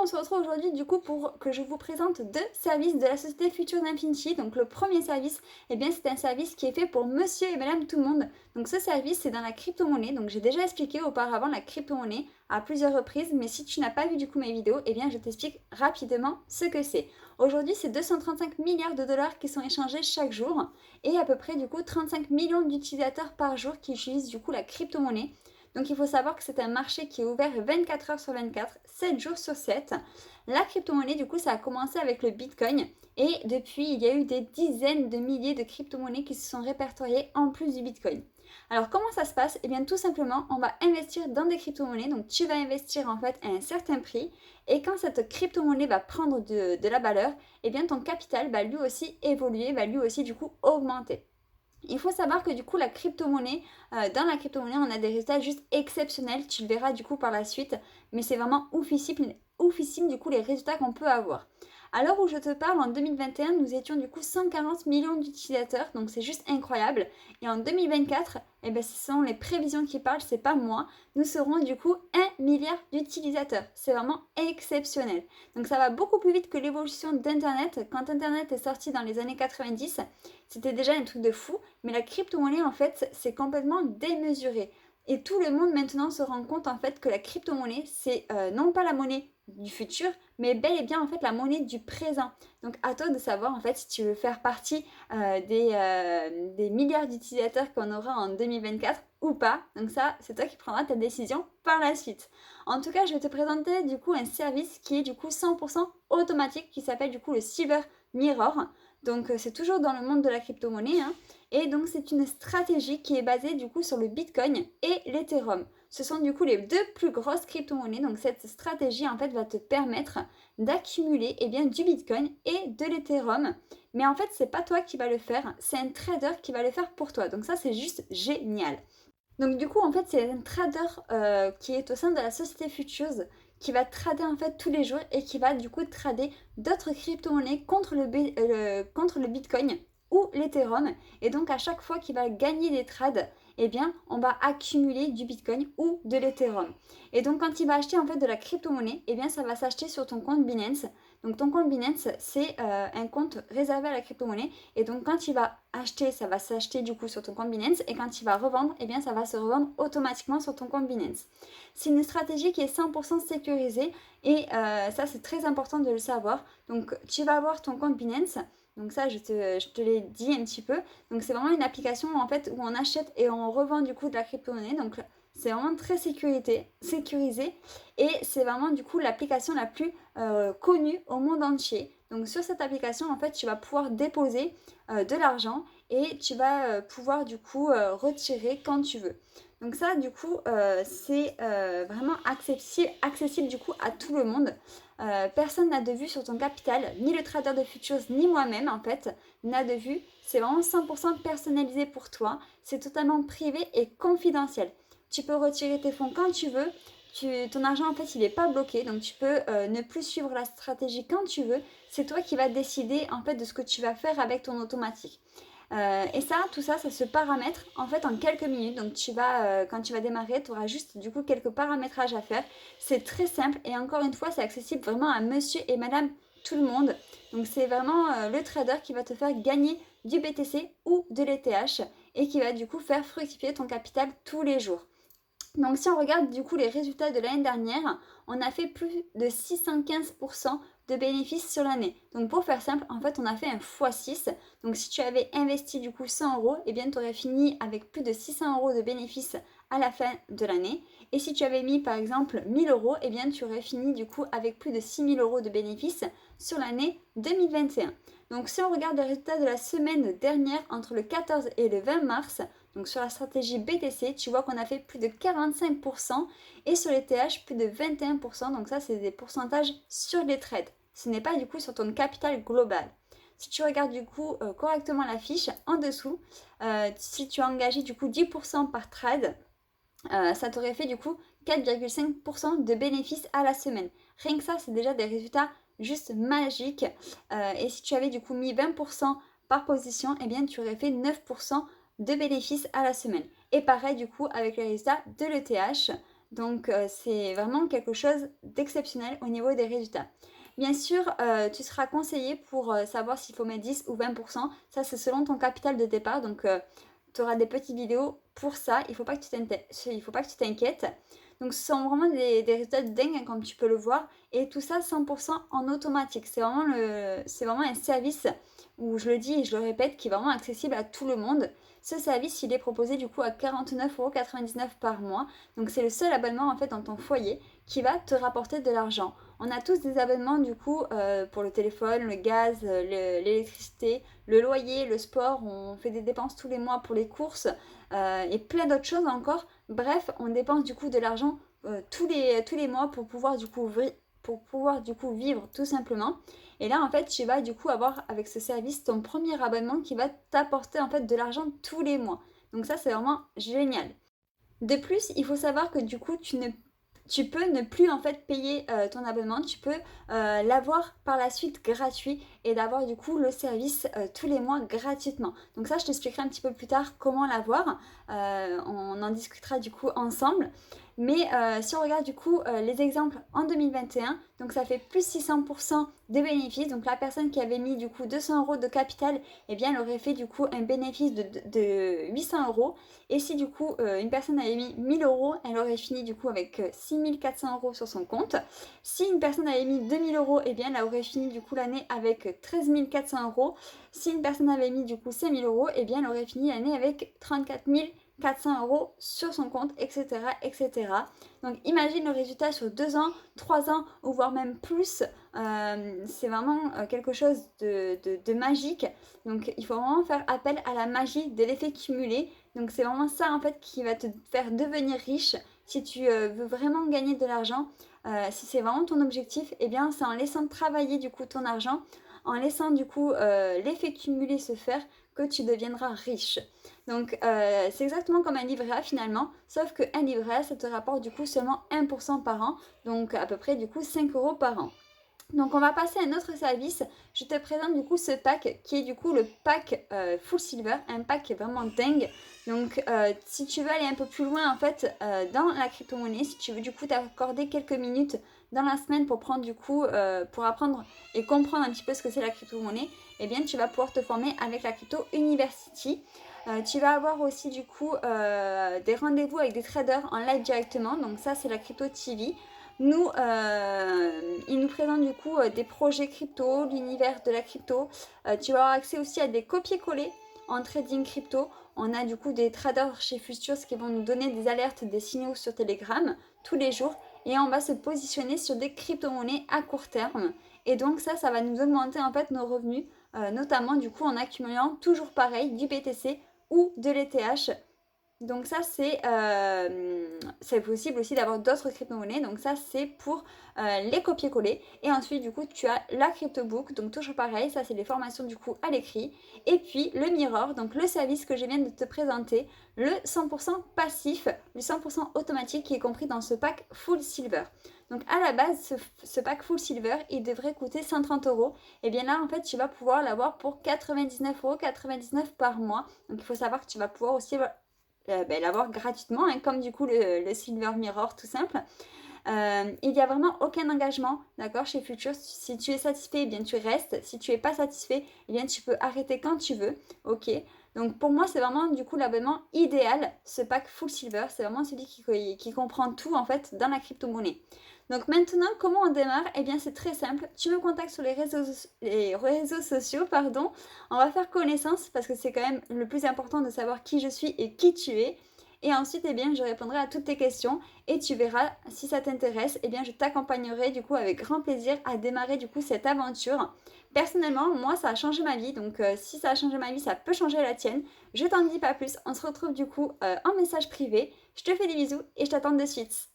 on se retrouve aujourd'hui du coup pour que je vous présente deux services de la société Futures Infinity. Donc le premier service, eh bien c'est un service qui est fait pour monsieur et madame tout le monde. Donc ce service c'est dans la crypto-monnaie. Donc j'ai déjà expliqué auparavant la crypto-monnaie à plusieurs reprises, mais si tu n'as pas vu du coup mes vidéos, eh bien je t'explique rapidement ce que c'est. Aujourd'hui c'est 235 milliards de dollars qui sont échangés chaque jour et à peu près du coup 35 millions d'utilisateurs par jour qui utilisent du coup la crypto-monnaie. Donc il faut savoir que c'est un marché qui est ouvert 24 heures sur 24, 7 jours sur 7. La crypto-monnaie, du coup, ça a commencé avec le Bitcoin. Et depuis, il y a eu des dizaines de milliers de crypto-monnaies qui se sont répertoriées en plus du Bitcoin. Alors comment ça se passe? Eh bien tout simplement, on va investir dans des crypto-monnaies. Donc tu vas investir en fait à un certain prix. Et quand cette crypto-monnaie va prendre de la valeur, eh bien ton capital va lui aussi évoluer, va lui aussi du coup augmenter. Il faut savoir que du coup la crypto-monnaie, dans la crypto-monnaie, on a des résultats juste exceptionnels. Tu le verras du coup par la suite, mais c'est vraiment oufissime, oufissime du coup les résultats qu'on peut avoir. À l'heure où je te parle, en 2021, nous étions du coup 140 millions d'utilisateurs, donc c'est juste incroyable. Et en 2024, eh ben, ce sont les prévisions qui parlent, c'est pas moi. Nous serons du coup 1 milliard d'utilisateurs. C'est vraiment exceptionnel. Donc ça va beaucoup plus vite que l'évolution d'Internet. Quand Internet est sorti dans les années 90, c'était déjà un truc de fou. Mais la crypto-monnaie, en fait, c'est complètement démesuré. Et tout le monde maintenant se rend compte en fait que la crypto-monnaie, c'est non pas la monnaie du futur, mais bel et bien en fait la monnaie du présent. Donc à toi de savoir en fait si tu veux faire partie des milliards d'utilisateurs qu'on aura en 2024 ou pas. Donc ça, c'est toi qui prendras ta décision par la suite. En tout cas, je vais te présenter du coup un service qui est du coup 100% automatique qui s'appelle du coup le Silver Mirror. Donc c'est toujours dans le monde de la crypto-monnaie, hein. Et donc c'est une stratégie qui est basée du coup sur le Bitcoin et l'Ethereum. Ce sont du coup les deux plus grosses crypto-monnaies. Donc cette stratégie en fait va te permettre d'accumuler bien, du Bitcoin et de l'Ethereum. Mais en fait, c'est pas toi qui va le faire, c'est un trader qui va le faire pour toi. Donc ça, c'est juste génial. Donc du coup, en fait, c'est un trader qui est au sein de la société Futures qui va trader en fait tous les jours et qui va du coup trader d'autres crypto-monnaies contre le Bitcoin ou l'Ethereum. Et donc à chaque fois qu'il va gagner des trades, eh bien, on va accumuler du Bitcoin ou de l'Ethereum. Et donc quand il va acheter en fait de la crypto-monnaie, eh bien ça va s'acheter sur ton compte Binance. Donc ton compte Binance, c'est un compte réservé à la crypto-monnaie. Et donc quand il va acheter, ça va s'acheter du coup sur ton compte Binance. Et quand il va revendre, eh bien ça va se revendre automatiquement sur ton compte Binance. C'est une stratégie qui est 100% sécurisée. Et ça, c'est très important de le savoir. Donc tu vas avoir ton compte Binance. Donc ça, je te l'ai dit un petit peu. Donc c'est vraiment une application en fait où on achète et on revend du coup de la crypto-monnaie. Donc c'est vraiment très sécurisé et c'est vraiment du coup l'application la plus connue au monde entier. Donc sur cette application, en fait, tu vas pouvoir déposer de l'argent et tu vas pouvoir du coup retirer quand tu veux. Donc ça, du coup, c'est vraiment accessible du coup à tout le monde. Personne n'a de vue sur ton capital, ni le trader de futures, ni moi-même en fait, n'a de vue. C'est vraiment 100% personnalisé pour toi. C'est totalement privé et confidentiel. Tu peux retirer tes fonds quand tu veux. Ton argent, en fait, il n'est pas bloqué. Donc, tu peux ne plus suivre la stratégie quand tu veux. C'est toi qui vas décider, en fait, de ce que tu vas faire avec ton automatique. Et ça, tout ça, ça se paramètre en fait en quelques minutes. Donc quand tu vas démarrer, tu auras juste du coup quelques paramétrages à faire. C'est très simple et encore une fois, c'est accessible vraiment à monsieur et madame tout le monde. Donc c'est vraiment le trader qui va te faire gagner du BTC ou de l'ETH et qui va du coup faire fructifier ton capital tous les jours. Donc si on regarde du coup les résultats de l'année dernière, on a fait plus de 615% de bénéfices sur l'année. Donc pour faire simple, en fait on a fait un x6. Donc si tu avais investi du coup 100 euros, eh bien tu aurais fini avec plus de 600 euros de bénéfices à la fin de l'année. Et si tu avais mis par exemple 1000 euros, eh bien tu aurais fini du coup avec plus de 6000 euros de bénéfices sur l'année 2021. Donc si on regarde les résultats de la semaine dernière entre le 14 et le 20 mars, donc sur la stratégie BTC, tu vois qu'on a fait plus de 45% et sur les TH plus de 21%. Donc ça, c'est des pourcentages sur les trades. Ce n'est pas du coup sur ton capital global. Si tu regardes du coup correctement la fiche en dessous, si tu as engagé du coup 10% par trade, ça t'aurait fait du coup 4,5% de bénéfices à la semaine. Rien que ça, c'est déjà des résultats juste magiques. Et si tu avais du coup mis 20% par position, eh bien tu aurais fait 9% de bénéfices à la semaine. Et pareil du coup avec les résultats de l'ETH. Donc c'est vraiment quelque chose d'exceptionnel au niveau des résultats. Bien sûr, tu seras conseillé pour savoir s'il faut mettre 10 ou 20%. Ça, c'est selon ton capital de départ. Donc tu auras des petites vidéos pour ça. Il ne faut pas que tu t'inquiètes. Donc ce sont vraiment des résultats de dingue, hein, comme tu peux le voir. Et tout ça 100% en automatique. C'est vraiment un service où je le dis et je le répète, qui est vraiment accessible à tout le monde. Ce service, il est proposé du coup à 49,99 € par mois. Donc c'est le seul abonnement en fait dans ton foyer qui va te rapporter de l'argent. On a tous des abonnements du coup pour le téléphone, le gaz, l'électricité, le loyer, le sport. On fait des dépenses tous les mois pour les courses et plein d'autres choses encore. Bref, on dépense du coup de l'argent tous les mois pour pouvoir du coup vivre tout simplement. Et là en fait tu vas du coup avoir avec ce service ton premier abonnement qui va t'apporter en fait de l'argent tous les mois. Donc ça c'est vraiment génial. De plus, il faut savoir que du coup tu peux ne plus en fait payer ton abonnement, tu peux l'avoir par la suite gratuit et d'avoir du coup le service tous les mois gratuitement. Donc ça je t'expliquerai un petit peu plus tard comment l'avoir, on en discutera du coup ensemble. Mais si on regarde du coup les exemples en 2021, donc ça fait plus 600% de bénéfices. Donc la personne qui avait mis du coup 200 € de capital, eh bien elle aurait fait du coup un bénéfice de 800 €. Et si du coup une personne avait mis 1000 €, elle aurait fini du coup avec 6400 € sur son compte. Si une personne avait mis 2000 €, eh bien elle aurait fini du coup l'année avec 13 400 €. Si une personne avait mis du coup 5000 €, eh bien elle aurait fini l'année avec 34 400 € sur son compte, etc., etc. Donc imagine le résultat sur 2 ans, 3 ans, ou voire même plus. C'est vraiment quelque chose de magique. Donc il faut vraiment faire appel à la magie de l'effet cumulé. Donc c'est vraiment ça en fait qui va te faire devenir riche. Si tu veux vraiment gagner de l'argent, si c'est vraiment ton objectif, eh bien c'est en laissant travailler du coup ton argent, en laissant du coup l'effet cumulé se faire, que tu deviendras riche. Donc c'est exactement comme un livret A finalement, sauf qu'un livret A ça te rapporte du coup seulement 1% par an, donc à peu près du coup 5 € par an. Donc on va passer à un autre service. Je te présente du coup ce pack qui est du coup le pack Full Silver, un pack qui est vraiment dingue. Donc si tu veux aller un peu plus loin en fait dans la crypto-monnaie, si tu veux du coup t'accorder quelques minutes dans la semaine pour prendre du coup pour apprendre et comprendre un petit peu ce que c'est la crypto-monnaie, eh bien tu vas pouvoir te former avec la Crypto University. Tu vas avoir aussi du coup des rendez-vous avec des traders en live directement. Donc ça c'est la Crypto TV. Nous, ils nous présentent du coup des projets crypto, l'univers de la crypto. Tu vas avoir accès aussi à des copier-coller en trading crypto. On a du coup des traders chez Futures qui vont nous donner des alertes, des signaux sur Telegram tous les jours. Et on va se positionner sur des crypto-monnaies à court terme. Et donc ça va nous augmenter en fait nos revenus, notamment du coup en accumulant toujours pareil du BTC ou de l'ETH. Donc ça c'est possible aussi d'avoir d'autres crypto-monnaies. Donc ça c'est pour les copier-coller. Et ensuite du coup tu as la CryptoBook. Donc toujours pareil, ça c'est les formations du coup à l'écrit. Et puis le Mirror, donc le service que je viens de te présenter, le 100% passif, le 100% automatique qui est compris dans ce pack Full Silver. Donc à la base ce pack Full Silver il devrait coûter 130 €. Et bien là en fait tu vas pouvoir l'avoir pour 99,99 € par mois. Donc il faut savoir que tu vas pouvoir aussi l'avoir gratuitement, hein, comme du coup le Silver Mirror tout simple. Il n'y a vraiment aucun engagement, d'accord, chez Futures. Si tu es satisfait, eh bien tu restes. Si tu es pas satisfait, eh bien tu peux arrêter quand tu veux, ok. Donc pour moi, c'est vraiment du coup l'abonnement idéal, ce pack Full Silver. C'est vraiment celui qui comprend tout en fait dans la crypto-monnaie. Donc maintenant, comment on démarre? Eh bien c'est très simple. Tu me contactes sur les réseaux sociaux, pardon. On va faire connaissance parce que c'est quand même le plus important de savoir qui je suis et qui tu es. Et ensuite, eh bien, je répondrai à toutes tes questions et tu verras si ça t'intéresse. Eh bien, je t'accompagnerai du coup avec grand plaisir à démarrer du coup cette aventure. Personnellement, moi, ça a changé ma vie. Donc, si ça a changé ma vie, ça peut changer la tienne. Je t'en dis pas plus. On se retrouve du coup en message privé. Je te fais des bisous et je t'attends de suite.